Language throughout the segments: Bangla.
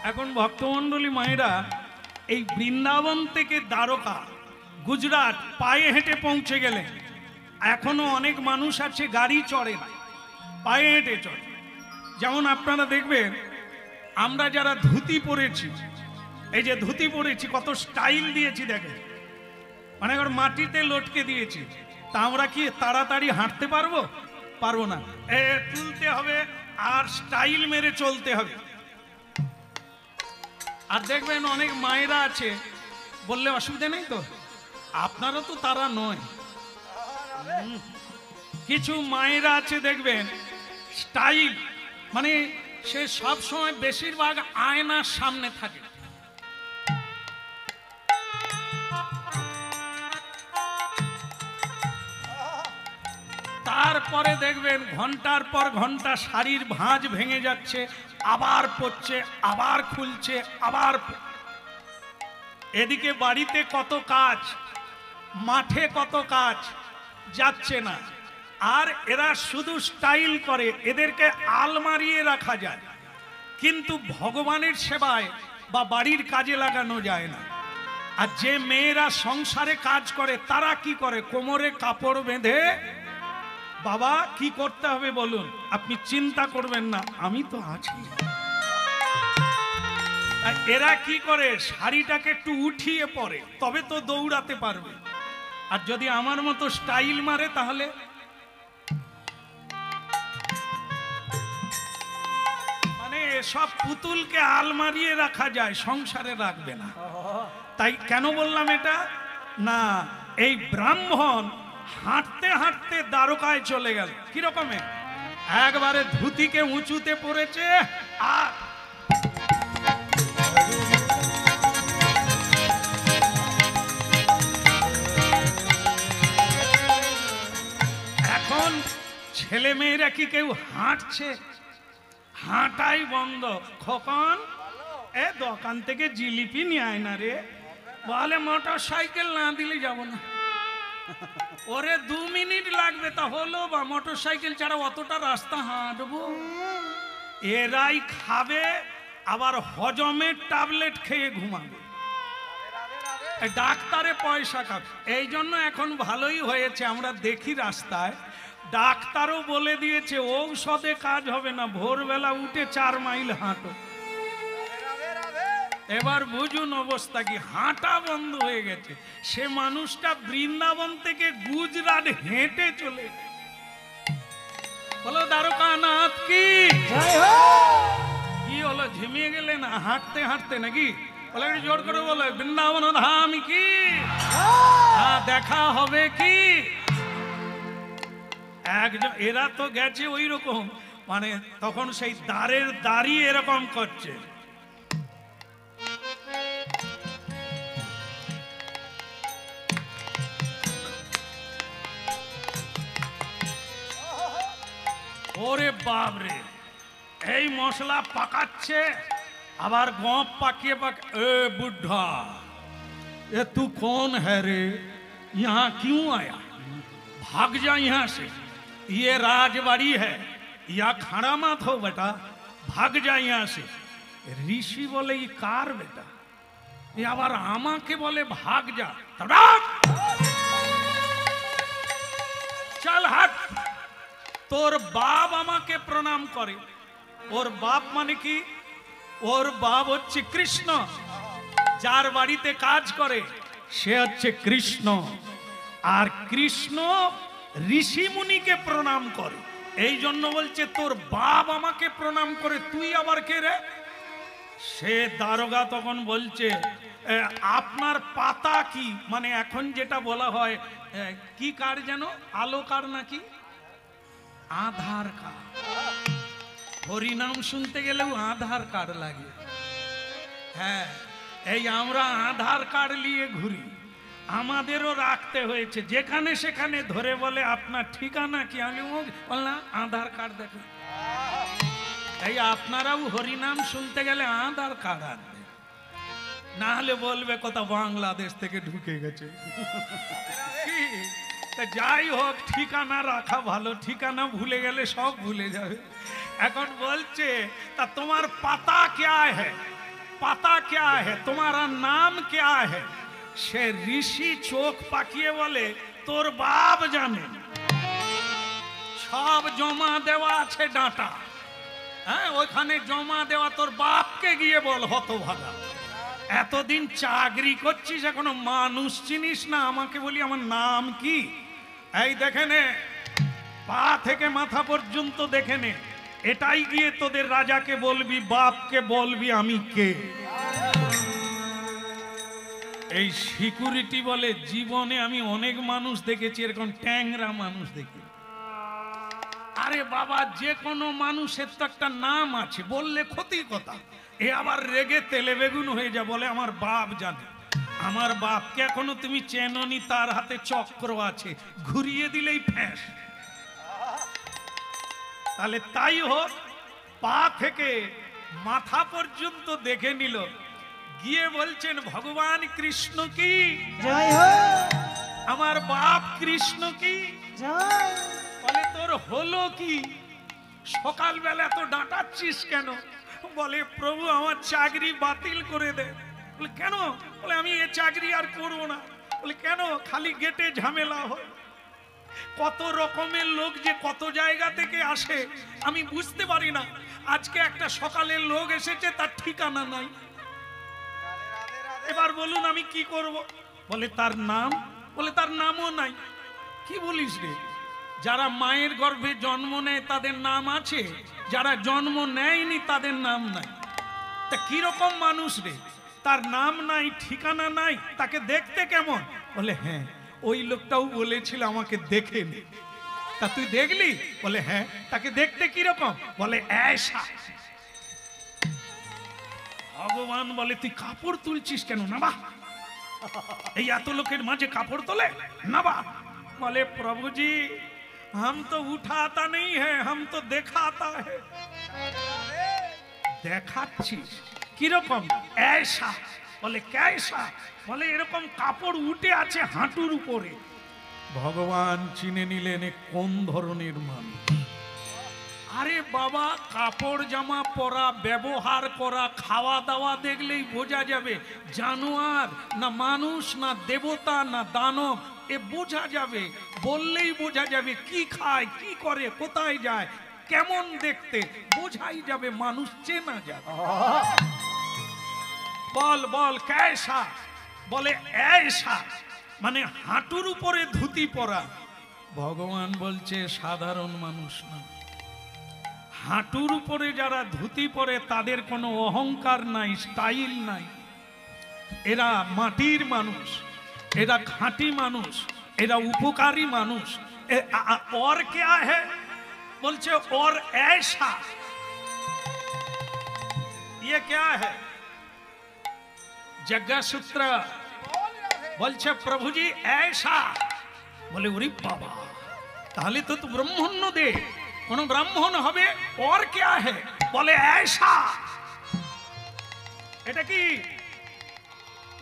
এখন ভক্তমণ্ডলী মায়েরা এই বৃন্দাবন থেকে দ্বারকা গুজরাট পায়ে হেঁটে পৌঁছে গেলে এখনো অনেক মানুষ আছে গাড়ি চড়ে না, পায়ে হেঁটে চড়ে। যেমন আপনারা দেখবেন আমরা যারা ধুতি পরেছি, এই যে ধুতি পরেছি কত স্টাইল দিয়েছি দেখেন, মানে এবার মাটিতে লটকে দিয়েছি, তা আমরা কি তাড়াতাড়ি হাঁটতে পারবো? পারবো না। তুলতে হবে আর স্টাইল মেরে চলতে হবে। আর দেখবেন অনেক মায়েরা আছে, বললে অসুবিধা নেই তো, আপনারা তো তারা নয়। কিছু মায়েরা আছে দেখবেন স্টাইল, মানে সে সব সময় বেশিরভাগ আয়নার সামনে থাকে। তারপরে দেখবেন ঘন্টার পর ঘন্টা শাড়ির ভাঁজ ভেঙে যাচ্ছে, আবার পড়ছে, আবার খুলছে, আবার। এদিকে বাড়িতে কত কাজ, মাঠে কত কাজ, যাচ্ছে না। আর এরা শুধু স্টাইল করে, এদেরকে আলমারিয়ে রাখা যায়, কিন্তু ভগবানের সেবায় বা বাড়ির কাজে লাগানো যায় না। আর যে মেয়েরা সংসারে কাজ করে তারা কি করে, কোমরে কাপড় বেঁধে, বাবা কি করতে হবে বলুন, আপনি চিন্তা করবেন না, আমি তো আছি। এরা কি করে, শাড়িটাকে একটু উঠিয়ে পরে, তবে তো দৌড়াতে পারবে। আর যদি আমার মতো স্টাইল মারে তাহলে মানে সব পুতুলকে আলমারিয়ে রাখা যায়, সংসারে রাখবে না। তাই কেন বললাম এটা না, এই ব্রাহ্মণ হাঁটতে হাঁটতে দ্বারকায় চলে গেল। কিরকমে, একবারে ধুতিকে উঁচুতে পড়েছে, আর এখন ছেলে মেয়েরা কি কেউ হাঁটছে? হাঁটাই বন্ধ। খোকন এ দোকান থেকে জিলিপি নিয়ে আয় না রে, বলে মোটর সাইকেল না দিলে যাব না। ওরে 2 মিনিট লাগবে, তা হলো বা মোটর সাইকেল ছাড়া অতটা রাস্তা হাঁটবো? এরাই খাবে আবার হজমের ট্যাবলেট খেয়ে ঘুমাবে, ডাক্তারে পয়সা খাবে। এই জন্য এখন ভালোই হয়েছে, আমরা দেখি রাস্তায় ডাক্তারও বলে দিয়েছে ঔষধে কাজ হবে না, ভোরবেলা উঠে 4 মাইল হাঁটো। এবার বুঝুন অবস্থা কি, হাঁটা বন্ধ হয়ে গেছে। সে মানুষটা বৃন্দাবন থেকে গুজরাট হেঁটে চলে, বলো দ্বারকানাথ কি কি হলো, ঝিমিয়ে গেলে না হাঁটতে হাঁটতে নাকি? বলে জোর করে বলো বৃন্দাবন ধাম কি, দেখা হবে কি? একজন এরা তো গেছে ওই রকম, মানে তখন সেই দ্বারের দাঁড়িয়ে এরকম করছে। ওরে বাবরে, এই মশলা পাকাচ্ছে, আবার গপ পাকিয়ে এ बुढ़ा ये तू कौन है रे, यहाँ क्यों आया, भाग जा यहाँ से, ये राजबाड़ी है, या खड़ा मत हो बेटा, भाग जा यहाँ से। ऋषि बोले ये कार बेटा, ये আবার আমাকে বলে ভাগ যা, চল হাট। তোর বাপ আমাকে প্রণাম করে। ওর বাপ মানে কি, ওর বাপ হচ্ছে কৃষ্ণ, যার বাড়িতে কাজ করে সে হচ্ছে কৃষ্ণ। আর কৃষ্ণ ঋষি মুনিকে প্রণাম করে, এই জন্য বলছে তোর বাপ আমাকে প্রণাম করে, তুই আবার কে রে? সে দারোগা তখন বলছে আপনার পাতা কি, মানে এখন যেটা বলা হয় কি কার্ড যেন, আলো কার্ড নাকি আধার কার্ড। হরিনাম শুনতে গেলেও আধার কার্ড লাগে। হ্যাঁ, এই আমরা আধার কার্ড নিয়ে ঘুরি, আমাদেরও রাখতে হয়েছে। যেখানে সেখানে ধরে বলে আপনার ঠিকানা কি, আমি বললাম আধার কার্ড দেখো। এই আপনারাও হরিনাম শুনতে গেলে আধার কার্ড আনবে, না হলে বলবে কোথাও বাংলাদেশ থেকে ঢুকে গেছে। যাই হোক, ঠিকানা রাখা ভালো, ঠিকানা ভুলে গেলে সব ভুলে যাবে। এখন বলছে তা তোমার পাতা क्या है, पता क्या है, तुम्हारा नाम क्या है। সে ঋষি চোখ পাকিয়ে বলে তোর বাপ জানে, সব জমা দেওয়া আছে ডাটা, হ্যাঁ ওইখানে জমা দেওয়া, তোর বাপকে গিয়ে বল হতভাগা। এতদিন চাকরি করছিস এখনো মানুষ চিনিস না, আমাকে বলি আমার নাম কি? এই দেখে নে, পা থেকে মাথা পর্যন্ত দেখে নে, এটাই গিয়ে তোদের রাজাকে বলবি, বাপকে বলবি আমি কে। এই সিকিউরিটি বলে জীবনে আমি অনেক মানুষ দেখেছি, এরকম ট্যাংরা মানুষ দেখি। আরে বাবা, যে কোনো মানুষের তো একটা নাম আছে, বললে ক্ষতি কথা। এ আবার রেগে তেলে বেগুন হয়ে যা, বলে আমার বাপ জানে। আমার বাপকে এখনো তুমি চেননি, তার হাতে চক্র আছে, ঘুরিয়ে দিলেই ফ্যাঁস। তাহলে তাই হোক, পা থেকে মাথা পর্যন্ত দেখে নিল, গিয়ে বলছেন ভগবান কৃষ্ণ কি জয় হোক, আমার বাপ কৃষ্ণ কি জয়। বলে তোর হলো কি, সকালবেলা তো ডাঁটাচ্ছিস কেন? বলে প্রভু আমার চাকরি বাতিল করে দে। বলে কেন? বলে আমি এ চাকরি আর করবো না। বলে কেন? খালি গেটে ঝামেলা হয়, কত রকমের লোক যে কত জায়গা থেকে আসে আমি বুঝতে পারি না। আজকে একটা সকালের লোক এসেছে, তার ঠিকানা নাই। এবার বলুন আমি কি করব? বলে তার নাম? বলে তার নামও নাই। কি বলিস রে? যারা মায়ের গর্ভে জন্ম নেয় তাদের নাম আছে, যারা জন্ম নেয়নি তাদের নাম নাই। তা কিরকম মানুষ রে, তার নাম নাই, ঠিকানা নাই, তাকে দেখতে কেমন? বলে হ্যাঁ ওই লোকটাও বলেছিল আমাকে দেখে নে। তা তুই দেখলি? বলে হ্যাঁ। তাকে দেখতে কিরকম? বলে ऐसा। ভগবান বলে তুই কাপড় তুলছিস কেন? না বা, এই এত লোকের মাঝে কাপড় তোলে না বা। बोले प्रभु जी हम तो उठाता नहीं है, हम तो देखाता है। দেখাচ্ছিস কিরকম? ऐसा। বলে कैसा? বলে এরকম কাপড় উঠে আছে হাঁটুর উপরে। ভগবান চিনে নিলেন কোন ধরনের মানুষ। আরে বাবা, কাপড় জামা পরা, ব্যবহার করা, খাওয়া দাওয়া দেখলেই বোঝা যাবে জানোয়ার না মানুষ, না দেবতা না দানব, এ বোঝা যাবে। বললেই বোঝা যাবে কি খায়, কি করে, কোথায় যায়, কেমন দেখতে, বোঝাই যাবে, মানুষ চেনা যাবে। বল বল कैसा? বলে ऐसा, মানে হাঁটুর উপরে ধুতি পরা। ভগবান বলছে সাধারণ মানুষ না, হাঁটুর উপরে যারা ধুতি পরে তাদের কোনো অহংকার নাই, স্টাইল নাই। এরা মাটির মানুষ, এরা খাঁটি মানুষ, এরা উপকারী মানুষ। और क्या है? বলছে और ऐसा। ये क्या है? जग्गा सूत्र বলছে প্রভুজি ऐसा। বলে ওরে বাবা, তাহলে তো ব্রাহ্মণ্য দে, কোন ব্রাহ্মণ হবে। और क्या है? বলে ऐसा। এটা কি?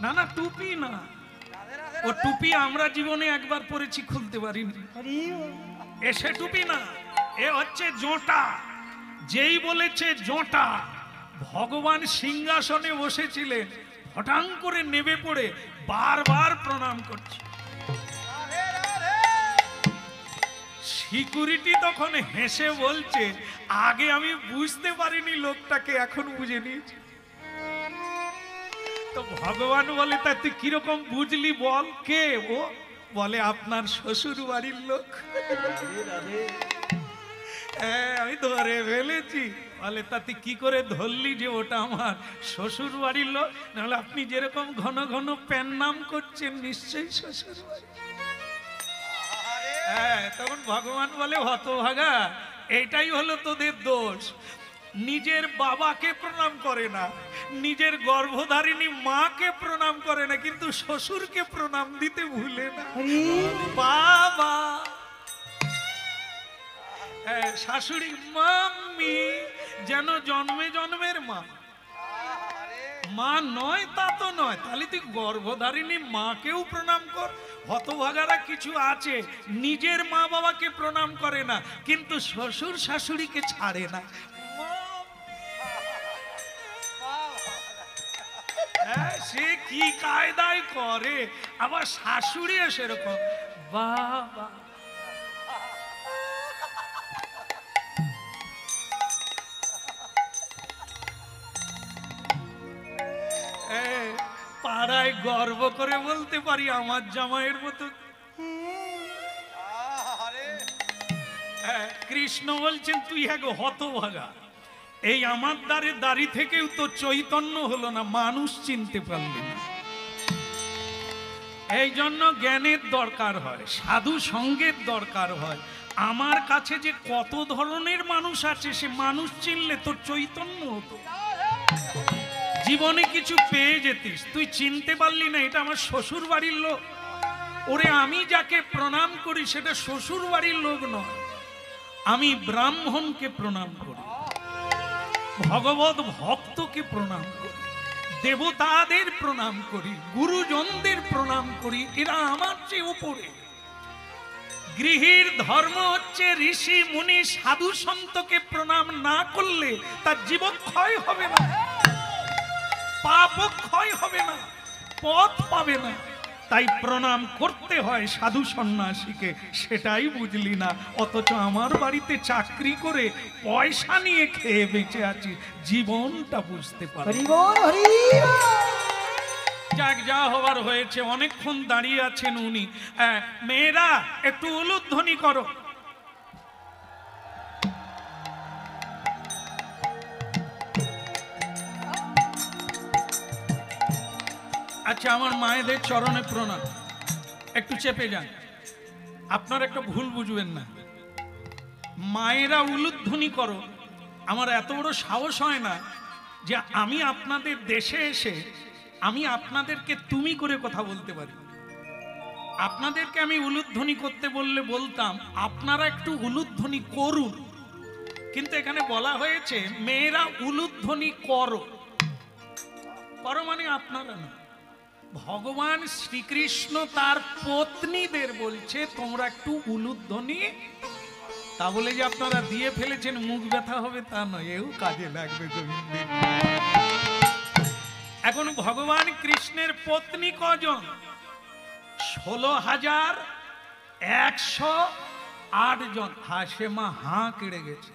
না না, টুপি না। ও টুপি আমরা জীবনে একবার পরেছি, খুলতে পারিনি। এসে টুপি না, এ হচ্ছে জোঁটা। যেই বলেছে জোঁটা, ভগবান সিংহাসনে বসেছিলেন, হঠাৎ করে নেমে পড়ে বারবার প্রণাম করছে। সিকিউরিটি তখন হেসে বলছে আগে আমি বুঝতে পারিনি লোকটাকে, এখন বুঝে নিয়েছি। তো ভগবান বলে তা তুই কিরকম বুঝলি বল? কে ও? বলে আপনার শ্বশুর বাড়ির লোক। হ্যাঁ আমি ধরে ফেলেছি। বলে তা তুই কি করে ধরলি যে ওটা আমার শ্বশুর বাড়ির লোক? নাহলে আপনি যেরকম ঘন ঘন প্যান নাম করছেন নিশ্চয়ই শ্বশুর বাড়ি। হ্যাঁ, তখন ভগবান বলে হতভাগা, এটাই হলো তোদের দোষ। নিজের বাবাকে প্রণাম করে না, নিজের গর্ভধারিণী মাকে প্রণাম করে না, কিন্তু শ্বশুরকে প্রণাম দিতে ভুলে না। বাবা, শাশুড়ি মাম্মি যেন জন্মে জন্মের মা। মা নয় তা তো নয়, তাহলে তুই গর্ভধারিণী মাকেও প্রণাম কর। হতভাগারা কিছু আছে নিজের মা বাবাকে প্রণাম করে না, কিন্তু শ্বশুর শাশুড়িকে ছাড়ে না। সে কি কায়দায় করে, আবার শাশুড়িও সেরকম। বাবা পাড়ায় গর্ব করে বলতে পারি আমার জামাইয়ের মতো। কৃষ্ণ বলছেন তুই এক হতভাগা, এই আমার দ্বারে দাড়ি থেকেও তো চৈতন্য হলো না, মানুষ চিনতে পারলি না। এই জন্য জ্ঞানের দরকার হয়, সাধু সঙ্গের দরকার হয়। আমার কাছে যে কত ধরনের মানুষ আছে, সে মানুষ চিনলে তোর চৈতন্য হতো, জীবনে কিছু পেয়ে যেতিস। তুই চিনতে পারলি না এটা আমার শ্বশুর বাড়ির লোক। ওরে আমি যাকে প্রণাম করি সেটা শ্বশুর বাড়ির লোক নয়, আমি ব্রাহ্মণকে প্রণাম করি, ভগবত ভক্তকে প্রণাম করি, দেবতাদের প্রণাম করি, গুরুজনদের প্রণাম করি, এরা আমার চেয়ে উপরে। গৃহীর ধর্ম হচ্ছে ঋষি মুনি সাধু সন্তকে প্রণাম না করলে তার জীবন ক্ষয় হবে না, পাপ ক্ষয় হবে না, পথ পাবে না। তাই প্রণাম করতে হয় সাধু সন্ন্যাসীকে, সেটাই বুঝলি না। অথচ আমার বাড়িতে চাকরি করে পয়সা নিয়ে খেয়ে বেঁচে আছি, জীবনটা বুঝতে পারি। যাক, যা হবার হয়েছে, অনেকক্ষণ দাঁড়িয়ে আছেন উনি। মেয়েরা একটু উলুধ্বনি করো। আচ্ছা, আমার মায়েদের চরণে প্রণাম, একটু চেপে যান। আপনারা একটা ভুল বুঝবেন না, মায়েরা উলুধ্বনি করো। আমার এত বড় সাহস হয় না যে আমি আপনাদের দেশে এসে আমি আপনাদেরকে তুমি করে কথা বলতে পারি। আপনাদেরকে আমি উলুধ্বনি করতে বললে বলতাম আপনারা একটু উলুধ্বনি করুন, কিন্তু এখানে বলা হয়েছে মেয়েরা উলুধ্বনি করো। করো মানে আপনারা না, ভগবান শ্রীকৃষ্ণ তার পত্নীদের বলছে তোমরা একটু উলুধ্বনি। তা বলে যে আপনারা দিয়ে ফেলেছেন মুখ ব্যথা হবে তা নয়, এও কাজে লাগবে। এখন ভগবান কৃষ্ণের পত্নী কজন? 16,108 জন। হাসে মা হাঁ কেড়ে গেছে,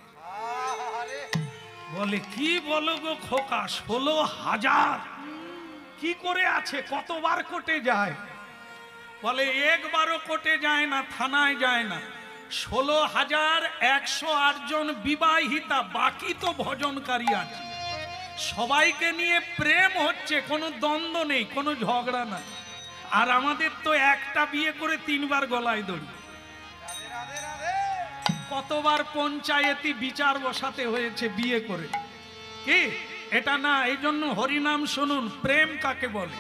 বলে কি বলো গো খোকা, 16,000 কি করে আছে? কতবার কোর্টে যায়? বলে একবারও কোর্টে যায় না, থানায় যায় না। 16,108 জন বিবাহিতা, বাকি তো ভজনকারী আছে। সবাইকে নিয়ে প্রেম হচ্ছে, কোনো দ্বন্দ্ব নেই, কোনো ঝগড়া না। আর আমাদের তো একটা বিয়ে করে 3 বার গলায় দড়ি। কতবার পঞ্চায়েতি বিচার বসাতে হয়েছে বিয়ে করে, কি এটা না? এই জন্য হরিনাম শুনুন, প্রেম কাকে বলে।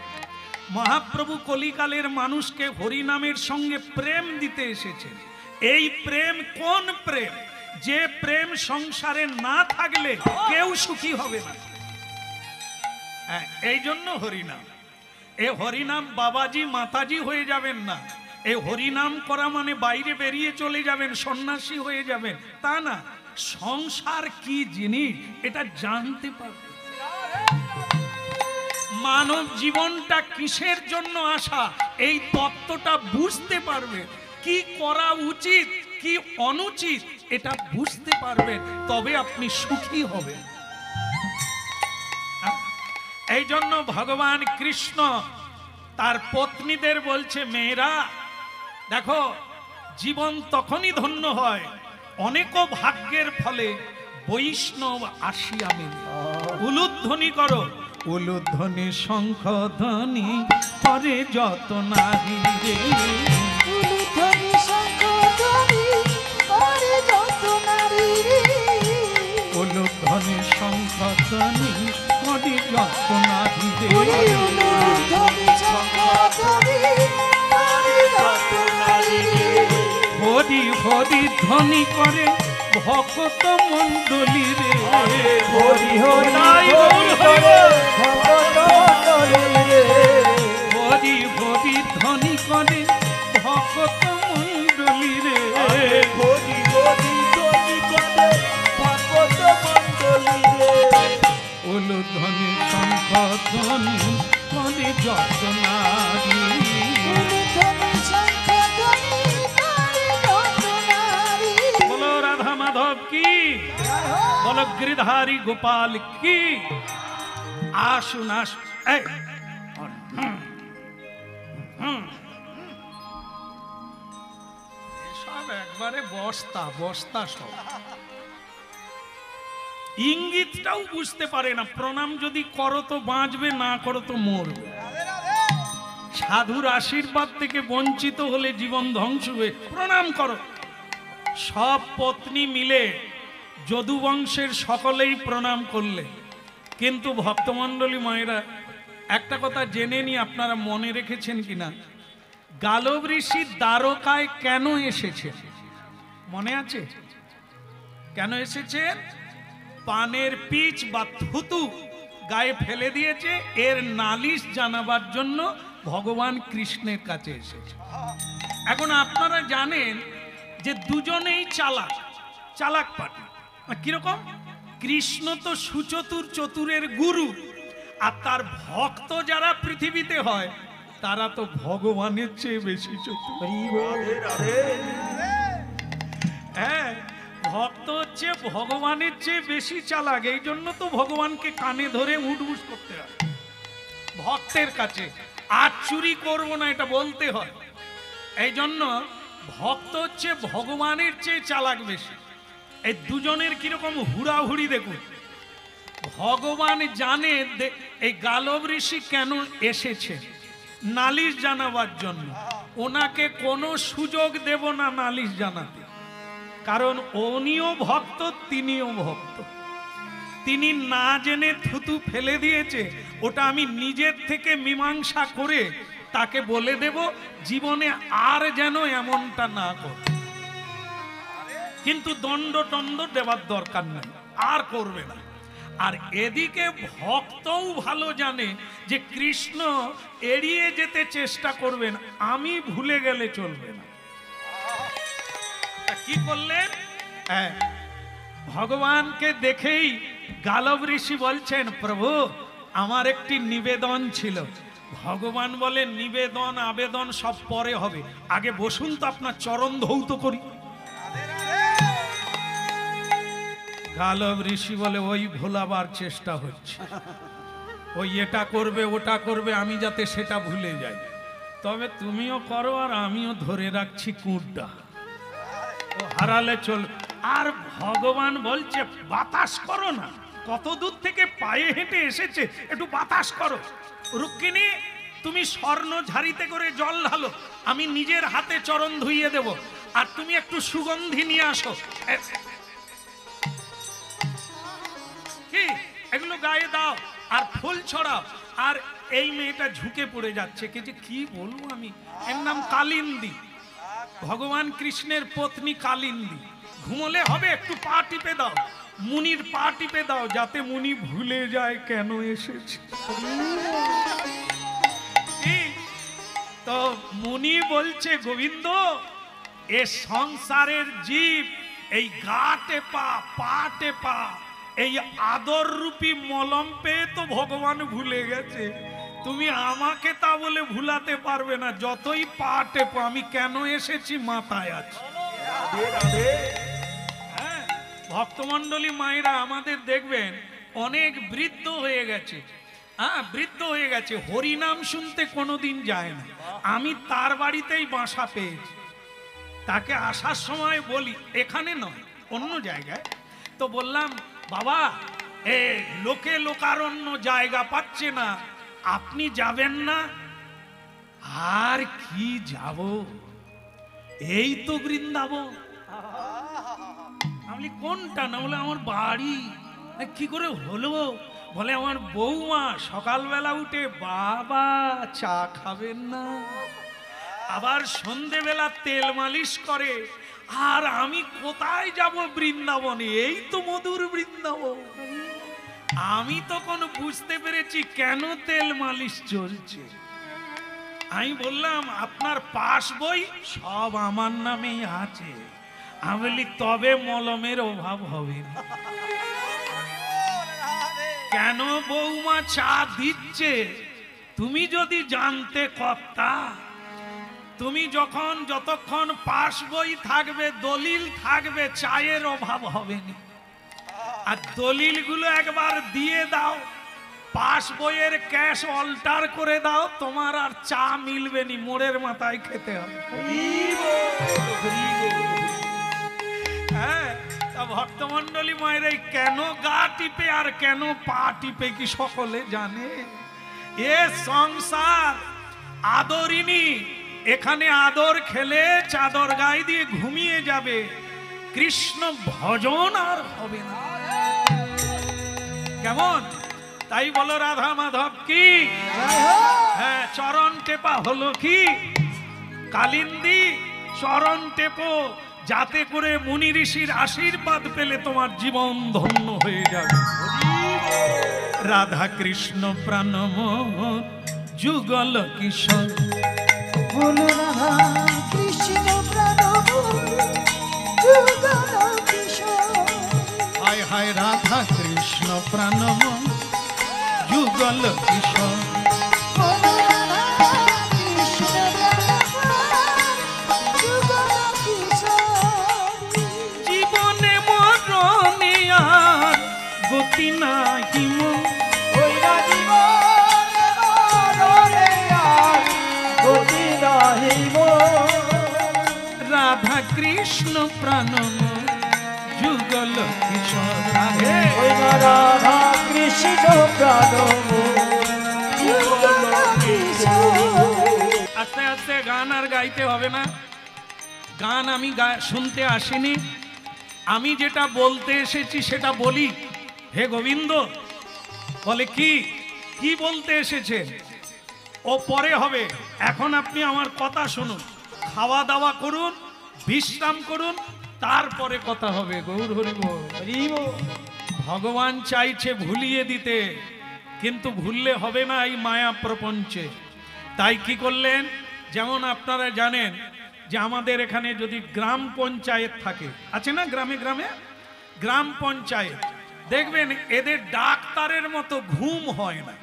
মহাপ্রভু কলিকালের মানুষকে হরিনামের সঙ্গে প্রেম দিতে এসেছেন। এই প্রেম কোন প্রেম? যে প্রেম সংসারে না থাকলে কেউ সুখী হবে না। এই জন্য হরিনাম। এই হরিনাম বাবাজি মাতাজি হয়ে যাবেন না। এই হরিনাম করা মানে বাইরে বেরিয়ে চলে যাবেন, সন্ন্যাসী হয়ে যাবেন, তা না। সংসার কি জিনিস এটা জানতে পারবে, মানব জীবনটা কিসের জন্য আসা এই তত্ত্বটা বুঝতে পারবে, কি করা উচিত কি অনুচিত এটা বুঝতে পারবেন, তবে আপনি সুখী হবেন। এই জন্য ভগবান কৃষ্ণ তার পত্নীদের বলছে মেয়েরা দেখো, জীবন তখনই ধন্য হয় অনেকও ভাগ্যের ফলে বৈষ্ণব আসিয়া মেলে। উলুধ্বনি করো, উলুধ্বনি শঙ্খ ধ্বনি করে যত নারী রে, উলুধ্বনি শঙ্খ ধ্বনি করে যত নারী রে, উলুধ্বনি শঙ্খ ধ্বনি করে যত নারী রে, উলুধ্বনি শঙ্খ ধ্বনি করে যত নারী রে, হরি হরি ধ্বনি করে ভক্ত মণ্ডলী রে, হরি হরি হরি করে ভক্ত মণ্ডলী রে, হরি হরি ধ্বনি করে ভক্ত মণ্ডলী রে, হরি হরি ধ্বনি করে ভক্ত মণ্ডলী রে, উলুধ্বনি শঙ্খ ধ্বনি করে যত নারী। ধ্বনি শঙ্খ ধ্বনি করে যত নারী। বলো রাধা মাধব কি, বলো গিরিধারী গোপাল কি। আসুন আসুন, এই, এসব একবারে বস্তা বস্তা সব। ইঙ্গিতটাও বুঝতে পারে না, প্রণাম যদি করো তো বাঁচবে, না করো তো মরবে। সাধুর আশীর্বাদ থেকে বঞ্চিত হলে জীবন ধ্বংস হয়ে, প্রণাম করো। সব পত্নী মিলে যদুবংশের সকলেই প্রণাম করলে, কিন্তু ভক্তমণ্ডলী মায়েরা একটা কথা জেনে নি, আপনারা মনে রেখেছেন কিনা, গালব ঋষি দ্বারকায় কেন এসেছে মনে আছে? কেন এসেছে? পানের পিচ বা থুতু গায়ে ফেলে দিয়েছে, এর নালিশ জানাবার জন্য ভগবান কৃষ্ণের কাছে এসেছে। এখন আপনারা জানেন যে দুজনেই চালাক, চালাক পাটি। কিরকম? কৃষ্ণ তো সুচতুর, চতুরের গুরু, আর তার ভক্ত যারা পৃথিবীতে হয় তারা তো ভগবানের চেয়ে বেশি চতুর। রাধে রাধে। হ্যাঁ, ভক্ত হচ্ছে ভগবানের চেয়ে বেশি চালাক, এই জন্য তো ভগবানকে কানে ধরে উঠবুস করতে হয় ভক্তের কাছে। আর চুরি করবো না এটা বলতে হয়। এই জন্য ভক্ত হচ্ছে ভগবানের চেয়ে চালাক বেশি। এই দুজনের কিরকম হুড়াহুড়ি দেখুন। ভগবান জানে এই গালব ঋষি কেন এসেছে, নালিশ জানাবার জন্য। ওনাকে কোনো সুযোগ দেব না নালিশ জানাতে, কারণ উনিও ভক্ত, তিনিও ভক্ত। তিনি না জেনে থুতু ফেলে দিয়েছে, ওটা আমি নিজের থেকে মীমাংসা করে তাকে বলে দেব জীবনে আর যেন এমনটা না করে। কিন্তু দণ্ড টণ্ড দেওয়ার দরকার নেই, আর করবে না। আর এদিকে ভক্তও ভালো জানে যে কৃষ্ণ এড়িয়ে যেতে চেষ্টা করবেন, আমি ভুলে গেলে চলবে না। কি করলেন? হ্যাঁ, ভগবানকে দেখেই গালব ঋষি বলছেন, প্রভু আমার একটি নিবেদন ছিল। ভগবান বলে, নিবেদন আবেদন সব পরে হবে, আগে বসুন তো আপনার চরণ ধৌত করি। গালব ঋষি বলে, ওই ভোলাবার চেষ্টা হচ্ছে, ওই এটা করবে ওটা করবে, আমি যাতে সেটা ভুলে যাই। তবে তুমিও করো আর আমিও ধরে রাখছি কুঁড়টা, ও হারালে চল। আর ভগবান বলছে, বাতাস করো না, কত দূর থেকে পায়ে হেঁটে এসেছে, একটু বাতাস করো। রুক্মিণী তুমি স্বর্ণ ঝাড়িতে করে জল ঢালো, আমি নিজের হাতে চরণ ধুইয়ে দেব, আর তুমি একটু সুগন্ধি নিয়ে আসো, কি এগুলো গায়ে দাও, আর ফুল ছড়াও। আর এই মেয়েটা ঝুঁকে পড়ে যাচ্ছে, কি বলবো আমি, এর নাম কালিন্দী, ভগবান কৃষ্ণের পত্নী কালিন্দী। ঘুমোলে হবে, একটু পা টিপে দাও, মুনির পা টিপে দাও, যাতে মুনি ভুলে যায় কেন এসেছে। তো মুনি বলছে, গোবিন্দ এ সংসারের জীব এই গা টেপা পা টেপা এই আদর রূপী মলম পেয়ে তো ভগবান ভুলে গেছে, তুমি আমাকে তা বলে ভুলাতে পারবে না। যতই পা টেপো, আমি কেন এসেছি মাথায় আছে। হ্যাঁ, ভক্তমণ্ডলী মায়েরা আমাদের দেখবেন অনেক বৃদ্ধ হয়ে গেছে, হ্যাঁ বৃদ্ধ হয়ে গেছে, হরিনাম শুনতে কোনোদিন যায় না। আমি তার বাড়িতেই বাসা পেয়েছি, তাকে আসার সময় বলি, এখানে নয় অন্য জায়গায়, তো বললাম, বাবা এ লোকে লোকারণ্য জায়গা পাচ্ছে না, আপনি যাবেন না? আর কি যাব, এই তো বৃন্দাবন। আমি কোনটা? না বলে আমার বাড়ি। কি করে হলো? বলে আমার বৌমা সকালবেলা উঠে, বাবা চা খাবেন না, আবার সন্ধেবেলা তেল মালিশ করে, আর আমি কোথায় যাব বৃন্দাবনে, এই তো মধুর বৃন্দাবন। আমি তখন বুঝতে পেরেছি কেন তেল মালিশ চলছে। আমি বললাম, আপনার পাস বই সব আমার নামেই আছে। আমি বলি, তবে মলমের অভাব হবে না। কেন বৌমা চা দিচ্ছে তুমি যদি জানতে কর্তা, তুমি যতক্ষণ পাস বই থাকবে, দলিল থাকবে, চায়ের অভাব হবে না। আর দলিলগুলো একবার দিয়ে দাও, পাস বইয়ের ক্যাশ অল্টার করে দাও, তোমার আর চা মিলবে নি, মোড়ের মাথায় খেতে হবে। হ্যাঁ, তা ভক্তমন্ডলী মায়ের এই কেন গা টিপে আর কেন পা টিপে কি সকলে জানে? এ সংসার আদরিনী, এখানে আদর খেলে চাদর গায়ে দিয়ে ঘুমিয়ে যাবে, কৃষ্ণ ভজন আর হবে না। কেমন? তাই বলো রাধা মাধব কি? হ্যাঁ, চরণ টেপা হলো কি? কালিন্দী চরণ টেপো, যাতে করে মুনি ঋষির আশীর্বাদ পেলে তোমার জীবন ধন্য হয়ে যাবে। রাধা কৃষ্ণ প্রাণমোহন যুগল কিশোর, বলো রাধা কৃষ্ণ প্রাণমোহন যুগল কিশোর। হায় হায় রাধা কৃষ্ণ প্রাণমোহন যুগল কিশোর। বলো রাধা কৃষ্ণ প্রাণমোহন যুগল কিশোর। জীবনে মরণে আর গতি নাহি মোর, ওই না জীবনে মরণে আর গতি নাহি মোর। রাধা কৃষ্ণ প্রাণমোহন যুগল কিশোর। ওই না রাধা কৃষ্ণ প্রাণমোহন যুগল কিশোর। আস্তে আস্তে গান আর গাইতে হবে না, গান আমি শুনতে আসিনি, আমি যেটা বলতে এসেছি সেটা বলি। হে গোবিন্দ বলে কি কি বলতে এসেছে ও পরে হবে, এখন আপনি আমার কথা শুনুন, খাওয়া দাওয়া করুন, বিশ্রাম করুন, তারপরে কথা হবে। গৌর হরি বল। ভগবান চাইছে ভুলিয়ে দিতে, কিন্তু ভুললে হবে না এই মায়া প্রপঞ্চে। তাই কি করলেন, যেমন আপনারা জানেন যে আমাদের এখানে যদি গ্রাম পঞ্চায়েত থাকে, আছে না গ্রামে গ্রামে গ্রাম পঞ্চায়েত, দেখবেন এদের ডাক্তারের মতো ঘুম হয় না,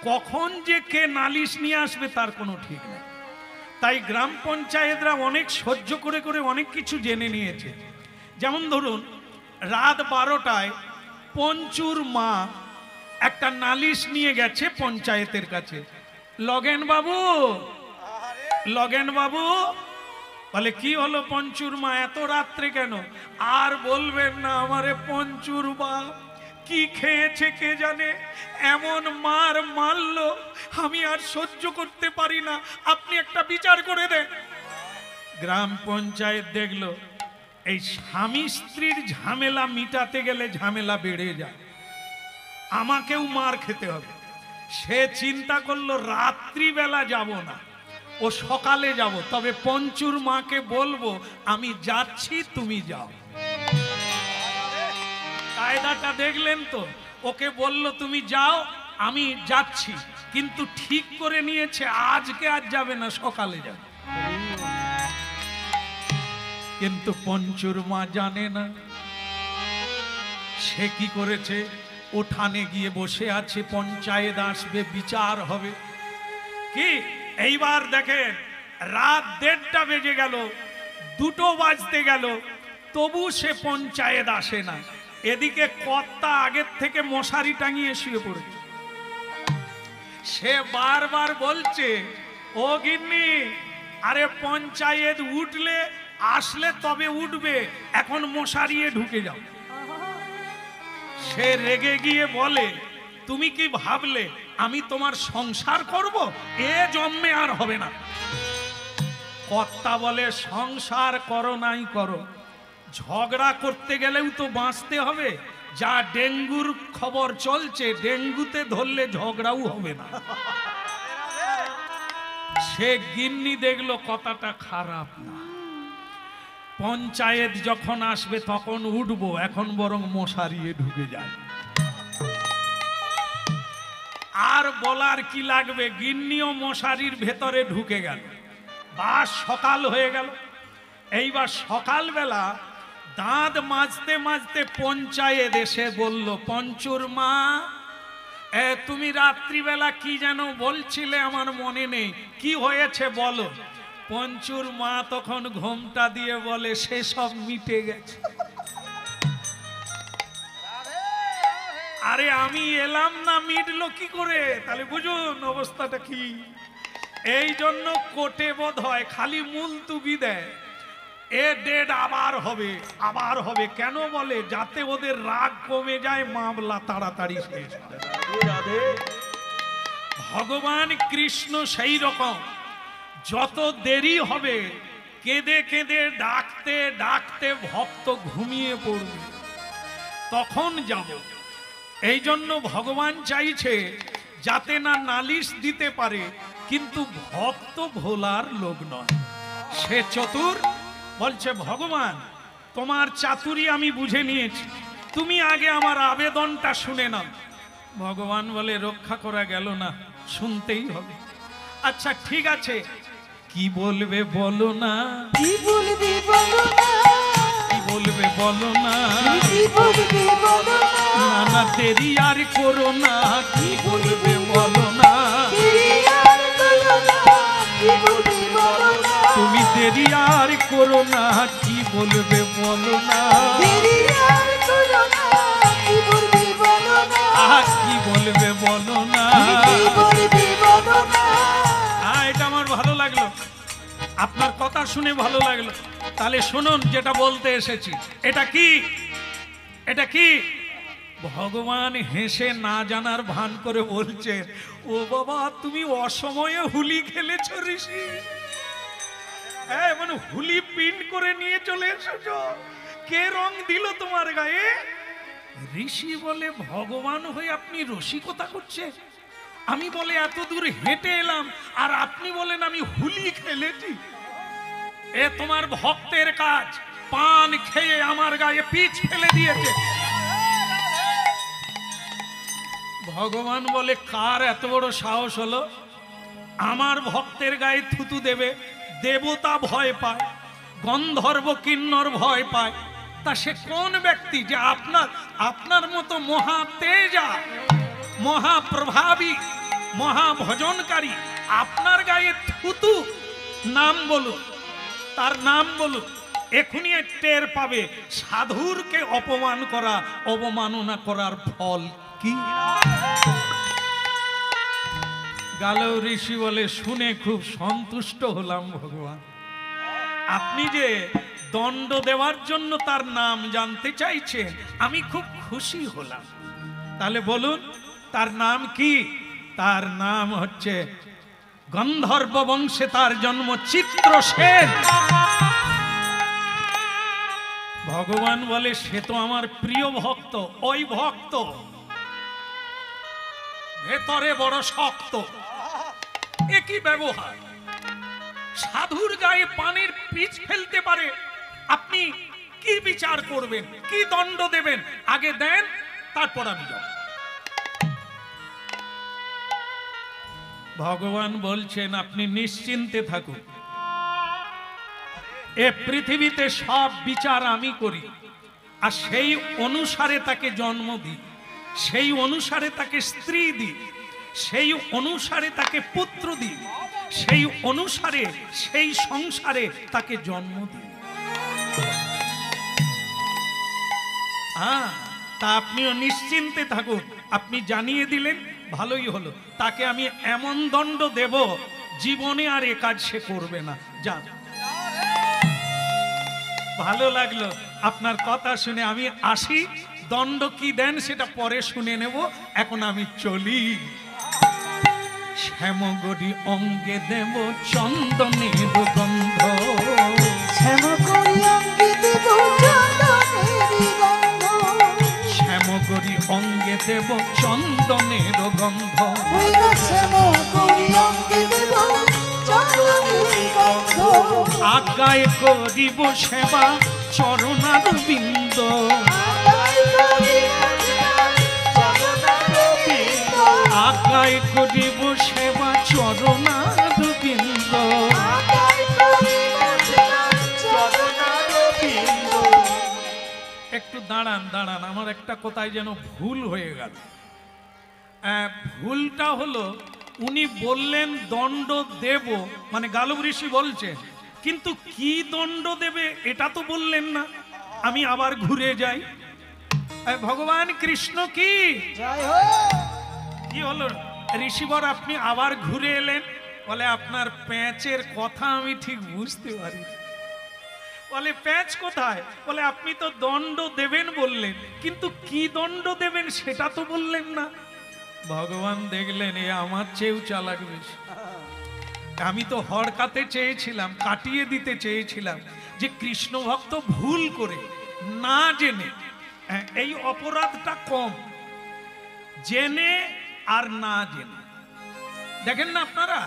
কখন যে কে নালিশ নিয়ে আসবে তার কোনো ঠিক নেই। তাই গ্রাম পঞ্চায়েতরা অনেক সহ্য করে করে অনেক কিছু জেনে নিয়েছে। যেমন ধরুন রাত 12টায় পঞ্চুর মা একটা নালিশ নিয়ে গেছে পঞ্চায়েতের কাছে, লগেন বাবু, লগেন বাবু বলে কি হলো পঞ্চুর মা এত রাত্রে কেন? আর বলবেন না, আমারে পঞ্চুর বাপ কি খেয়েছে কে জানে, এমন মার মারলো আমি আর সহ্য করতে পারি না, আপনি একটা বিচার করে দেন। গ্রাম পঞ্চায়েত দেখলো এই স্বামী স্ত্রীর ঝামেলা মিটাতে গেলে ঝামেলা বেড়ে যায়, আমাকেও মার খেতে হবে। সে চিন্তা করলো রাত্রিবেলা যাব না, ও সকালে যাব, তবে পঞ্চুর মাকে বলবো আমি যাচ্ছি তুমি যাও। কায়দাটা দেখলেন তো, ওকে বলল তুমি যাও আমি যাচ্ছি, কিন্তু ঠিক করে নিয়েছে আজকে আর যাবে না, সকালে যাবে। কিন্তু পঞ্চুর মা জানে না, সে কি করেছে, উঠানে গিয়ে বসে আছে, পঞ্চায়েত আসবে, বিচার হবে। কি এইবার দেখেন রাত 1:30 বেজে গেল, 2টো বাজতে গেল, তবু সে পঞ্চায়েত আসে না। এদিকে কর্তা আগের থেকে মশারি টাঙিয়ে শুয়ে পড়েছে, সে বারবার বলছে ও গিন্নি, আরে পঞ্চায়েত উঠলে আসলে তবে উঠবে, এখন মশারিয়ে ঢুকে যাও। সে রেগে গিয়ে বলে তুমি কি ভাবলে আমি তোমার সংসার করব? এ জন্মে আর হবে না। কর্তা বলে সংসার করো নাই করো, ঝগড়া করতে গেলেও তো বাঁচতে হবে, যা ডেঙ্গুর খবর চলছে, ডেঙ্গুতে ধরলে ঝগড়াও হবে না। সে গিন্নি দেখলো কথাটা খারাপ না, পঞ্চায়েত যখন আসবে তখন উঠবো, এখন বরং মশারিয়ে ঢুকে যায়। আর বলার কি লাগবে, গিন্নিও মশারির ভেতরে ঢুকে গেল, বাস সকাল হয়ে গেল। এইবার সকালবেলা দাঁত মাজতে মাজতে পঞ্চায়েত এসে বলল পঞ্চুর মা তুমি রাত্রিবেলা কি যেন বলছিলে আমার মনে নেই, কি হয়েছে বলো। পঞ্চুর মা তখন ঘোমটা দিয়ে বলে সেসব মিটে গেছে। আরে আমি এলাম না, মিটলো কি করে? তাহলে বুঝুন অবস্থাটা কি। এই জন্য কোটে বোধ হয় খালি মুলতুবি দেয়, এ ডেড আবার হবে আবার হবে। কেন বলে? যাতে ওদের রাগ কমে যায়, মামলা তাড়াতাড়ি শেষ হয়। ভগবান কৃষ্ণ সেই রকম, যত দেরি হবে কেঁদে কেঁদে ডাকতে ডাকতে ভক্ত ঘুমিয়ে পড়বে, তখন যাব। এই জন্য ভগবান চাইছে যাতে না নালিশ দিতে পারে, কিন্তু ভক্ত ভোলার লোক নয়, সে চতুর। বলছে ভগবান তোমার চাতুরি আমি বুঝে নিয়েছি, তুমি আগে আমার আবেদনটা শুনে নাও। ভগবান বলে রক্ষা করা গেল না, শুনতেই হবে। আচ্ছা ঠিক আছে, কি বলবে বলো না, কি বলবি বলো না, কি বলবে বলো না, কি বলবি বলো না, না না দেরি আর করো না, কি বলবে বলো না, দেরি আর করো না, কি বলবি বলো না, তুমি দেরি আর করো না, কি বলবে বলো না, দেরি আর করো না, কি বলবি বলো না, কি বলবে বলো না। কি বলবি বলো না। এটা আমার ভালো লাগলো, আপনার কথা শুনে ভালো লাগলো। তাহলে শুনুন যেটা বলতে এসেছি। এটা কি? এটা কি? ভগবান হেসে না জানার ভান করে বলছেন, ও বাবা তুমি অসময়ে হুলি খেলেছ ঋষি। হ্যাঁ মানে হুলি পিন করে নিয়ে চলে এসেছ, কে রং দিল তোমার গায়ে? ঋষি বলে ভগবান হয়ে আপনি রসিকতা করছে? আমি বলে এত দূর হেঁটে এলাম আর আপনি বলেন আমি হুলি খেলেছি? এ তোমার ভক্তের কাজ, পান খেয়ে আমার গায়ে পিচ ফেলে দিয়েছে। ভগবান বলে কার এত বড় সাহস হলো আমার ভক্তের গায়ে থুতু দেবে? দেবতা ভয় পায়, গন্ধর্ব কিন্নর ভয় পায়, তা সে কোন ব্যক্তি যে আপনার আপনার মতো মহা তেজা, মহাপ্রভাবী, মহাভজনকারী আপনার গায়ে থুতু? নাম বলুন, তার নাম বলুন, এখনই টের পাবে সাধুরকে অপমান করা, অবমাননা করার ফল কি। গালো ঋষি বলে শুনে খুব সন্তুষ্ট হলাম ভগবান, আপনি যে দণ্ড দেওয়ার জন্য তার নাম জানতে চাইছেন, আমি খুব খুশি হলাম। তাহলে বলুন তার নাম কি? তার নাম হচ্ছে, গন্ধর্ব বংশে তার জন্ম, চিত্রসেন। ভগবান বলে সে তো আমার প্রিয় ভক্ত, ওই ভক্ত ভেতরে বড় শক্ত। একই ব্যবহার, সাধুর গায়ে পানির পিচ ফেলতে পারে, আপনি কি বিচার করবেন, কি দণ্ড দেবেন? আগে দেন, তারপর আমি যাব। ভগবান বলছেন আপনি নিশ্চিন্তে থাকুন, এ পৃথিবীতে সব বিচার আমি করি, আর সেই অনুসারে তাকে জন্ম দিই, সেই অনুসারে তাকে স্ত্রী দিই, সেই অনুসারে তাকে পুত্র দিই, সেই অনুসারে সেই সংসারে তাকে জন্ম দিই। তা আপনিও নিশ্চিন্তে থাকুন, আপনি জানিয়ে দিলেন ভালোই হলো। তাকে আমি এমন দণ্ড দেব জীবনে আর এ কাজ সে করবে না। যান। ভালো লাগলো আপনার কথা শুনে, আমি আসি। দণ্ড কি দেন সেটা পরে শুনে নেব, এখন আমি চলি। শ্যামগরি অঙ্গে দেব চন্দনের গন্ধ, শ্যামকরি অঙ্গে দেব চন্দনের গন্ধ, শ্যামগরি অঙ্গে দেব চন্দনের গন্ধ, ওই না শ্যামকরি অঙ্গে দেব চন্দনের গন্ধ, আজ্ঞায় করিব সেবা চরণার বিন্দ, আজ্ঞায় করিব সেবা চরণার বিন্দ। একটু দাঁড়ান দাঁড়ান, আমার একটা কোথায় যেন ভুল হয়ে গেল। ভুলটা হলো উনি বললেন দণ্ড দেব, মানে গালব ঋষি বলছে, কিন্তু কি দণ্ড দেবে এটা তো বললেন না। আমি আবার ঘুরে যাই। ভগবান কৃষ্ণ কি জয় হোক। কি হলো ঋষিবর, আপনি আবার ঘুরে এলেন? বলে আপনার প্যাঁচের কথা আমি ঠিক বুঝতে পারি। বলে প্যাঁচ কোথায়? বলে আপনি তো দণ্ড দেবেন বললেন, কিন্তু কি দণ্ড দেবেন সেটা তো বললেন না। ভগবান দেখলেন এ আমার চেয়েও চালাক বেশি। আমি তো হড়কাতে চেয়েছিলাম, কাটিয়ে দিতে চেয়েছিলাম যে কৃষ্ণ ভক্ত ভুল করে না জেনে, এই অপরাধটা কম, জেনে আর না জেনে। দেখেন না আপনারা,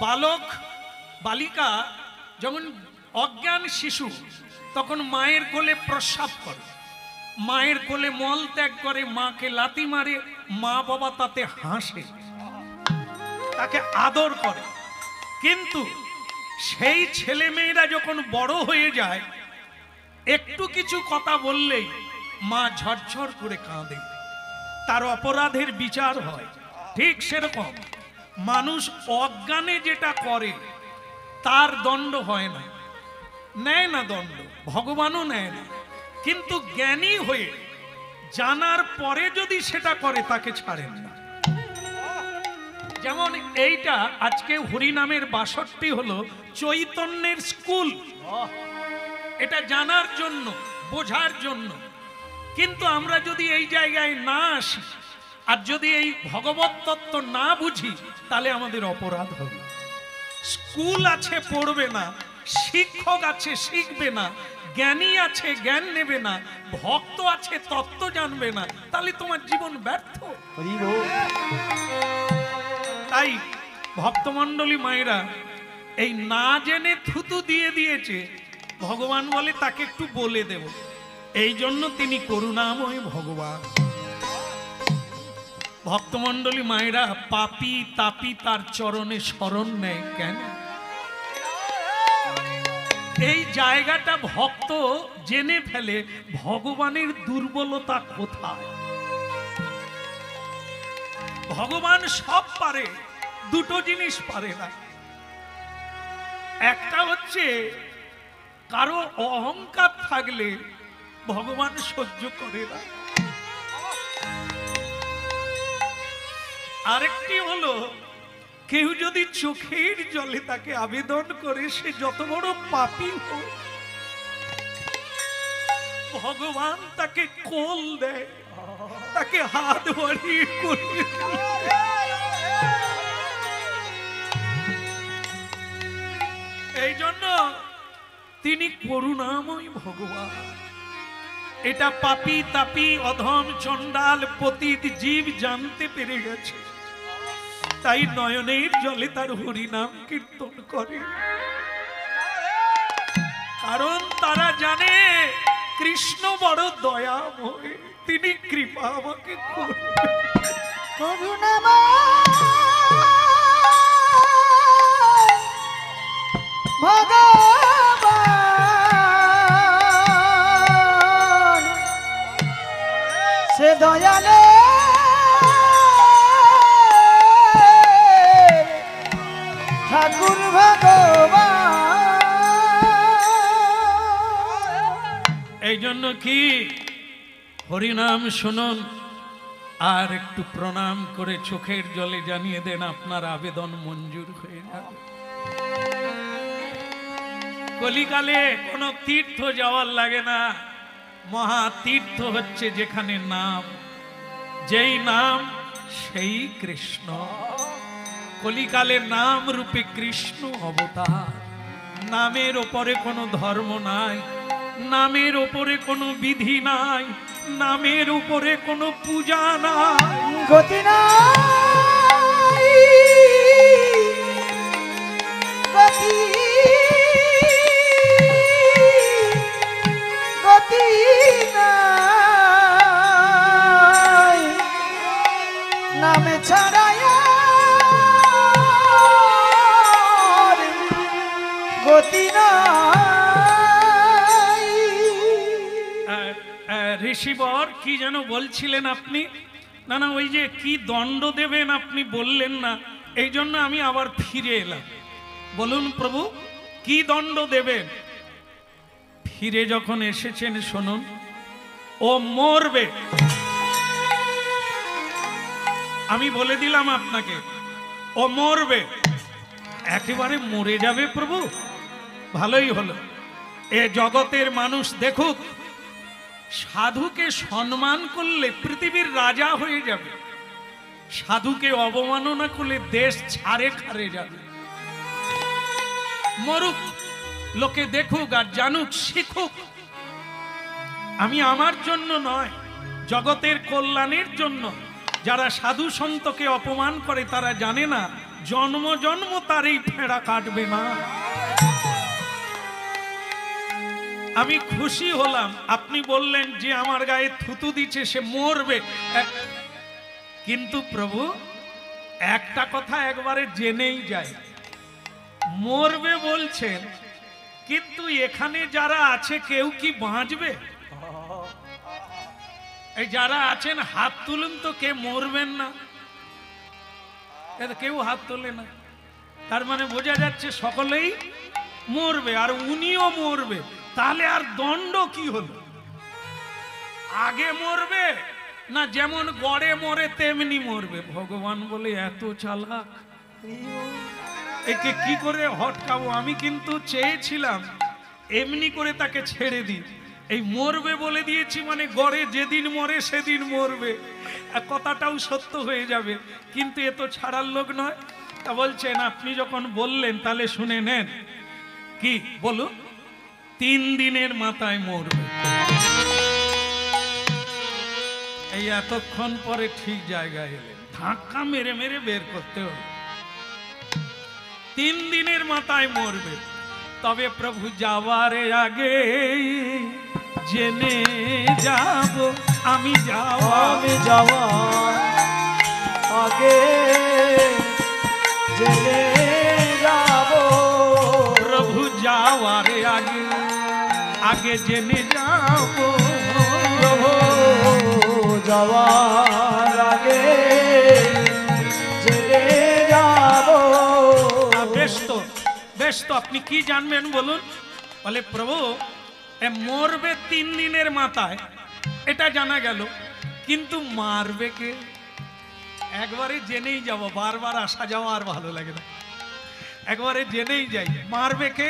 বালক বালিকা যখন অজ্ঞান শিশু, তখন মায়ের কোলে প্রস্রাব করে, মায়ের কোলে মল ত্যাগ করে, মাকে লাথি মারে, মা বাবা তাতে হাসে, তাকে আদর করে। কিন্তু সেই ছেলে মেয়েরা যখন বড় হয়ে যায়, একটু কিছু কথা বললেই মা ঝরঝর করে কাঁদে, তার অপরাধের বিচার হয়। ঠিক সেরকম মানুষ অজ্ঞানে যেটা করে তার দণ্ড হয় না, নেয় না দণ্ড, ভগবানও নেয় না। কিন্তু জ্ঞানী হয়ে জানার পরে যদি সেটা করে তাকে ছাড়েন না। যেমন এইটা আজকে হরিনামের ৬২ হলো চৈতন্যের স্কুল, এটা জানার জন্য, বোঝার জন্য। কিন্তু আমরা যদি এই জায়গায় না আসি আর যদি এই ভগবত তত্ত্ব না বুঝি, তাহলে আমাদের অপরাধ হবে। স্কুল আছে, পড়বে না, শিক্ষক আছে, শিখবে না, জ্ঞানী আছে, জ্ঞান নেবে না, ভক্ত আছে, তত্ত্ব জানবে না, তাহলে তোমার জীবন ব্যর্থ। হরি বল। তাই ভক্তমণ্ডলী মায়েরা এই না জেনে থুতু দিয়ে দিয়েছে, ভগবান বলে তাকে একটু বলে দেব। এই জন্য তিনি করুণাময় ভগবান। ভক্তমণ্ডলী মায়েরা পাপী তাপী তার চরণে শরণ নেয় কেন? এই জায়গাটা ভক্ত জেনে ফেলে ভগবানের দুর্বলতা কোথায়। ভগবান সব পারে, দুটো জিনিস পারে না। একটা হচ্ছে কারো অহংকার থাকলে ভগবান সহ্য করে না, আরেকটি হলো কেউ যদি চোখের জলে তাকে আবেদন করে, সে যত বড় পাপী হোক, ভগবান তাকে কোল দেয়, তাকে হাত বাড়িয়ে করে। এই জন্য তিনি করুণাময় ভগবান। এটা পাপী তাপী অধম চণ্ডাল পতিত জীব জানতে পেরে গেছে, তাই নয়নের জলে তার হরিনাম কীর্তন করে। কারণ তারা জানে কৃষ্ণ বড় দয়াময়, তিনি কৃপা আমাকে করবেন। ভগবান সে দয়ালে ঠাকুর ভগবান। এই জন্য কি হরিনাম শুনুন আর একটু প্রণাম করে চোখের জলে জানিয়ে দেন আপনার আবেদন মঞ্জুর হয়ে যাবে। কলিকালে কোনো তীর্থ যাওয়ার লাগে না, মহা তীর্থ হচ্ছে যেখানে নাম, যেই নাম সেই কৃষ্ণ। কলিকালে নাম রূপে কৃষ্ণ অবতার। নামের ওপরে কোনো ধর্ম নাই, নামের ওপরে কোনো বিধি নাই, নামের উপরে কোনো পূজা নাই, গতি নাই, গতি গতি নাই, নামে ছাড়াই আর গতি নাই। ঋষিবর কি যেন বলছিলেন আপনি? না না, ওই যে কি দণ্ড দেবেন আপনি বললেন না, এই জন্য আমি আবার ফিরে এলাম। বলুন প্রভু, কি দণ্ড দেবেন? ফিরে যখন এসেছেন শুনুন, ও মরবে। আমি বলে দিলাম আপনাকে, ও মরবে, একেবারে মরে যাবে প্রভু। ভালোই হলো, এ জগতের মানুষ দেখুক, সাধুকে সম্মান করলে পৃথিবীর রাজা হয়ে যাবে, সাধুকে অবমাননা করলে দেশ ছাড়ে খারে যাবে। মরুক, লোকে দেখুক আর জানুক, শিখুক। আমি আমার জন্য নয়, জগতের কল্যাণের জন্য। যারা সাধু সন্তকে অপমান করে তারা জানে না জন্ম জন্ম তার এই ফেড়া কাটবে না। আমি খুশি হলাম, আপনি বললেন যে আমার গায়ে থুতু দিচ্ছে সে মরবে, কিন্তু প্রভু একটা কথা একবারে জেনেই যায়, মরবে বলছেন, কিন্তু এখানে যারা আছে কেউ কি বাঁচবে? এই যারা আছেন হাত তুলুন তো, কে মরবেন না? কেউ হাত তোলে না, তার মানে বোঝা যাচ্ছে সকলেই মরবে, আর উনিও মরবে। তাহলে আর দণ্ড কি হলো? আগে মরবে না যেমন গড়ে মরে তেমনি মরবে? ভগবান বলে এত চালাক, একে কি করে হটকাবো? আমি কিন্তু চেয়েছিলাম এমনি করে তাকে ছেড়ে দিই, এই মরবে বলে দিয়েছি মানে গড়ে যেদিন মরে সেদিন মরবে, কথাটাও সত্য হয়ে যাবে। কিন্তু এ তো ছাড়ার লোক নয়। তা বলছেন আপনি যখন বললেন তাহলে শুনে নেন, কি বলুন? 3 দিনের মাথায় মরবে। এই এতক্ষণ পরে ঠিক জায়গায় এলেন, ধাক্কা মেরে মেরে বের করতে হবে। 3 দিনের মাথায় মরবে। তবে প্রভু যাওয়ার আগে জেনে যাব, আমি যাওয়া আগে জেনে যাব, প্রভু যাওয়ার আগে আগে জেনে যাব, প্রভু যাওয়ার আগে জেনে যাব। বেশ তো আপনি কি জানবেন বলুন? বলে প্রভু মরবে 3 দিনের মাথায়, এটা জানা গেল, কিন্তু মারবে কে? একবারে জেনেই যাব, বারবার আসা যাওয়া আর ভালো লাগে না, একবারে জেনেই যাই। মারবে কে?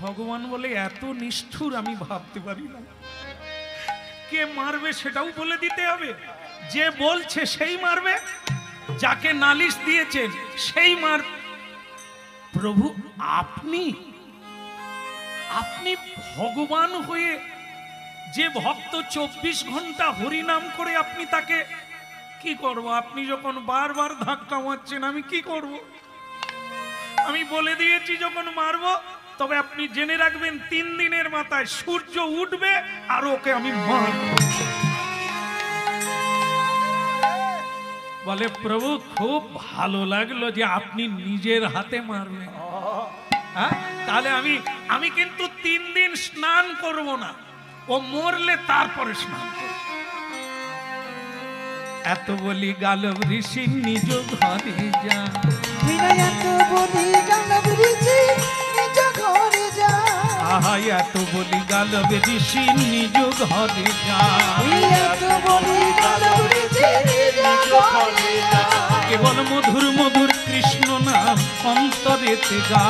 ভগবান বলে এত নিষ্ঠুর আমি ভাবতে পারি না। কে মারবে সেটাও বলে দিতে হবে। যে বলছে সেই মারবে, যাকে নালিশ দিয়েছেন সেই মার। প্রভু আপনি ভগবান হয়ে যে ভক্ত 24 ঘন্টা হরিনাম করে আপনি তাকে কি করব? আপনি যখন বারবার ধাক্কা মারছেন আমি কি করব? আমি বলে দিয়েছি যখন মারব, তবে আপনি জেনে রাখবেন 3 দিনের মাথায় সূর্য উঠবে আর ওকে আমি মারব। বলে প্রভু খুব ভালো লাগলো যে আপনি নিজের হাতে মারবেন। হ্যাঁ, তাহলে আমি কিন্তু 3 দিন স্নান করব না, ও মরলে তারপরে স্নান করব। এত বলি গালব ঋষি নিজ ঘরে যা, এত বলি গালব ঋষি নিজ ঘরে যা, আহা এত বলি গালব ঋষি নিজ ঘরে যা, এত বলি গালব ঋষি নিজ ঘরে যা, কেবল মধুর মধুর কৃষ্ণ নাম অন্তরেতে গা,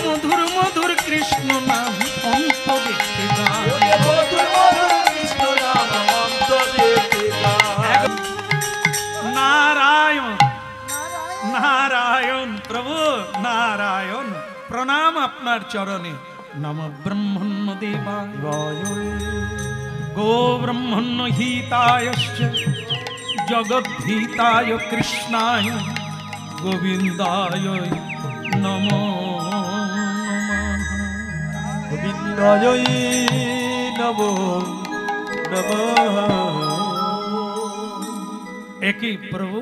মধুর মধুর কৃষ্ণ নাম অন্তরেতে গা। নারায়ণ নারায়ণ প্রভু নারায়ণ, প্রণাম আপনার চরণে। নম ব্রহ্মণ্য দেবায় গো ব্রহ্মণ্য হিতায়শ্চ জগদ্ধিতায় কৃষ্ণায় গোবিন্দায় নমো নমঃ। গোবিন্দায় নমো নমঃ। একই প্রভু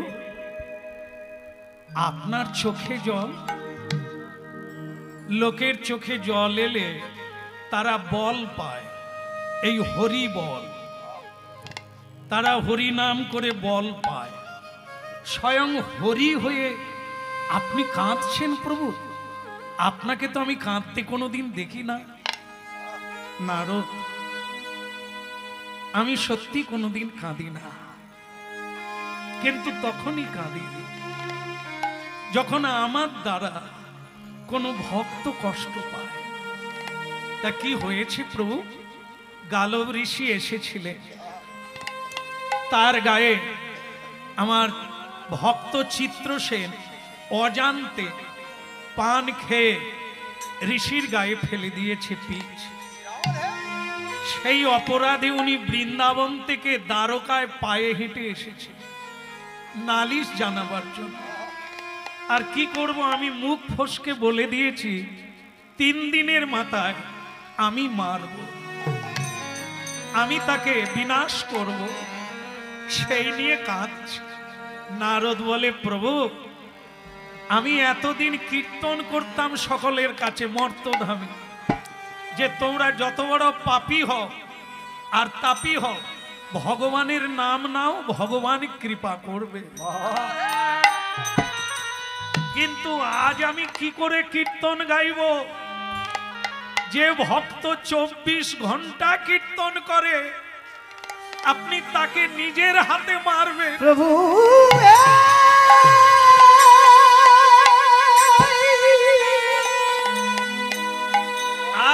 আপনার চোখে জল, লোকের চোখে জল এলে তারা বল পায়, এই হরি বল, তারা হরি নাম করে বল পায়। স্বয়ং হরি হয়ে আপনি কাঁদছেন প্রভু, আপনাকে তো আমি কাঁদতে কোনোদিন দেখি না। নারদ, আমি সত্যি কোনোদিন কাঁদি না, কিন্তু তখনই কাঁদি যখন আমার দ্বারা কোনো ভক্ত কষ্ট পায়। তা কি হয়েছে প্রভু? গালব ঋষি এসেছিলেন, তার গায়ে আমার ভক্ত চিত্রসেন অজান্তে পান খেয়ে ঋষির গায়ে ফেলে দিয়েছে পিচ। সেই অপরাধে উনি বৃন্দাবন থেকে দ্বারকায় পায়ে হেঁটে এসেছে নালিশ জানাবার জন্য। আর কি করব, আমি মুখ ফসকে বলে দিয়েছি 3 দিনের মাথায় আমি মারব, আমি তাকে বিনাশ করব, সেই নিয়ে কাঁদছে। নারদ বলে, প্রভু আমি এতদিন কীর্তন করতাম সকলের কাছে মর্তধামে, যে তোমরা যত বড় পাপী হও আর তাপী হও, ভগবানের নাম নাও, ভগবান কৃপা করবে। কিন্তু আজ আমি কি করে কীর্তন গাইব? যে ভক্ত 24 ঘন্টা কীর্তন করে, আপনি তাকে নিজের হাতে মারবে। প্রভু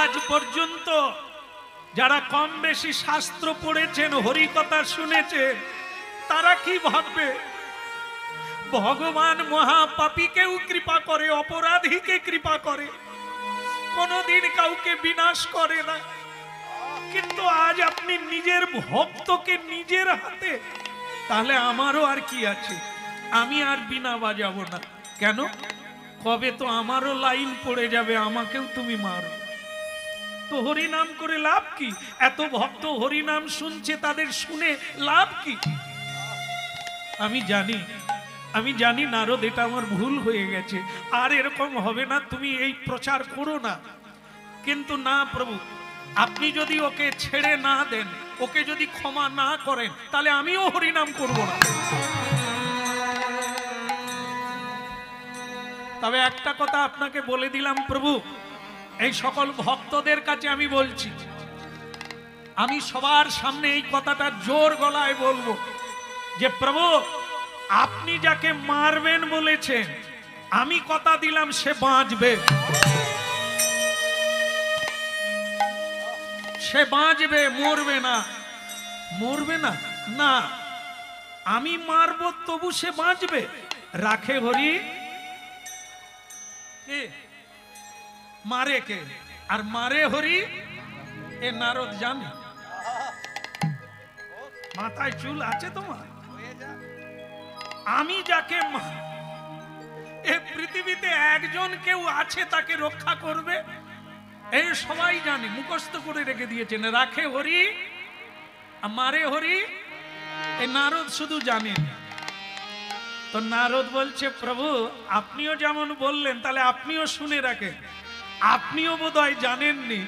আজ পর্যন্ত যারা কম বেশি শাস্ত্র পড়েছেন, হরিকথা শুনেছে, তারা কি ভাববে? ভগবান মহাপাপীকেও কৃপা করে, অপরাধীকে কৃপা করে, কোনদিন কাউকে বিনাশ করে না। কিন্তু আজ আপনি নিজের ভক্তকে নিজের হাতে, তাহলে আমারও আর কি আছে? আমি আর বিনা বাজাবো না। কেন? কবে তো আমারও লাইন পড়ে যাবে, আমাকেও তুমি মারো। তো হরিনাম করে লাভ কি? এত ভক্ত হরিনাম শুনছে, তাদের শুনে লাভ কি? আমি জানি নারদ, এটা আমার ভুল হয়ে গেছে, আর এরকম হবে না, তুমি এই প্রচার করো না। কিন্তু না প্রভু, আপনি যদি ওকে ছেড়ে না দেন, ওকে যদি ক্ষমা না করেন, তাহলে আমিও হরিনাম করব না। তবে একটা কথা আপনাকে বলে দিলাম প্রভু, এই সকল ভক্তদের কাছে আমি বলছি, আমি সবার সামনে এই কথাটা জোর গলায় বলবো যে প্রভু, আপনি যাকে মারবেন বলেছেন, আমি কথা দিলাম সে বাঁচবে, সে বাঁচবে, মরবে না। মরবে না? না, আমি মারব তবু সে বাঁচবে। রাখে হরি, কে মারে? কে? আর মারে হরি, এ নারদ জানে। মাথায় চুল আছে তোমার? আমি যাকে এ পৃথিবীতে একজন কেউ আছে তাকে রক্ষা করবে, এই সবাই জানে, মুখস্থ করে রেখে দিয়েছেন। রাখে হরি, মারে হরি, এই নারদ শুধু জানেন। তো নারদ বলছে, প্রভু আপনিও যেমন বললেন, তাহলে আপনিও শুনে রাখেন, আপনিও বোধহয় জানেননি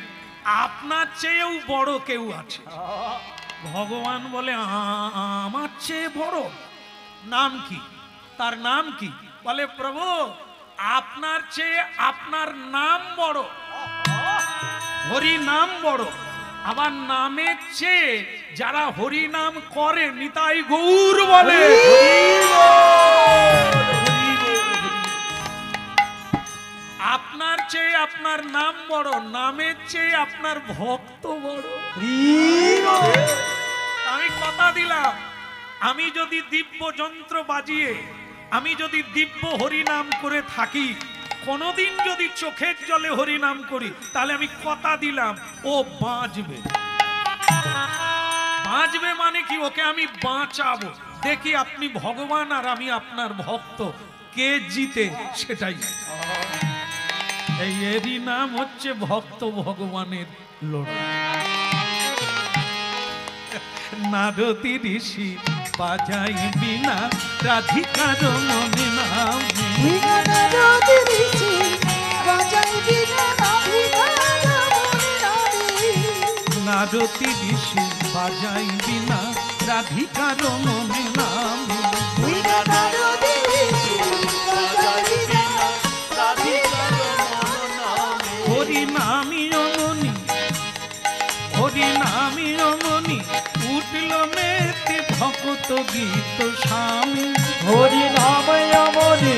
আপনার চেয়েও বড় কেউ আছে। ভগবান বলে, আমার চেয়ে বড়? নাম কি? তার নাম কি? বলে, প্রভু আপনার চেয়ে আপনার নাম বড়, হরি নাম বড়। আবার নামের চেয়ে যারা হরি নাম করে, নিতাই গৌর বলে। আপনার চেয়ে আপনার নাম বড়, নামের চেয়ে আপনার ভক্ত বড়। আমি কথা দিলাম, আমি যদি দিব্য যন্ত্র বাজিয়ে, আমি যদি দিব্য হরিনাম করে থাকি, কোনদিন যদি চোখের জলে হরিনাম করি, তাহলে আমি কথা দিলাম ও বাঁচবে। বাঁচবে মানে কি? ওকে আমি বাঁচাবো। দেখি আপনি ভগবান আর আমি আপনার ভক্ত, কে জিতে সেটাই। এরই নাম হচ্ছে ভক্ত ভগবানের লড়াই। নারদী ঋষি বাজাই বিনা, রাধিকার মনে নামে। নারতি ঋষি বাজাই বিনা রাধিকার মনে নামে বিনা নারদে বাজাই বিনা রাধিকার মন নামে। হরি নামি অমনি হরি নামি অমনি উঠল মেতে ভক্ত গীত স্বামী হরি নাম অমনি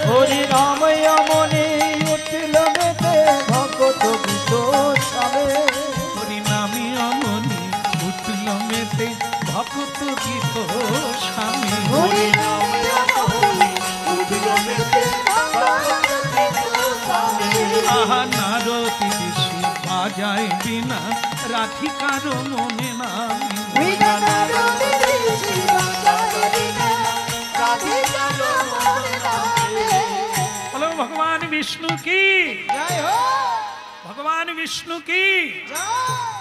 হরি নাম অমনি উঠিল মেতে ভগত গীত স্বামী হরি নামি অমনি উঠল মেতে ভক্ত গীত স্বামী হরি নাম অমনি উঠল মেতে ভগত গীত স্বামী। আহা নারতি ঋষি বাজায় বিনা রাধিকার মনে নামে বিনা নারদে ঋষি বাজাই বিনা রাধিকার মন নামে। বলো ভগবান বিষ্ণু কি জয় হো ভগবান বিষ্ণু কি জয়।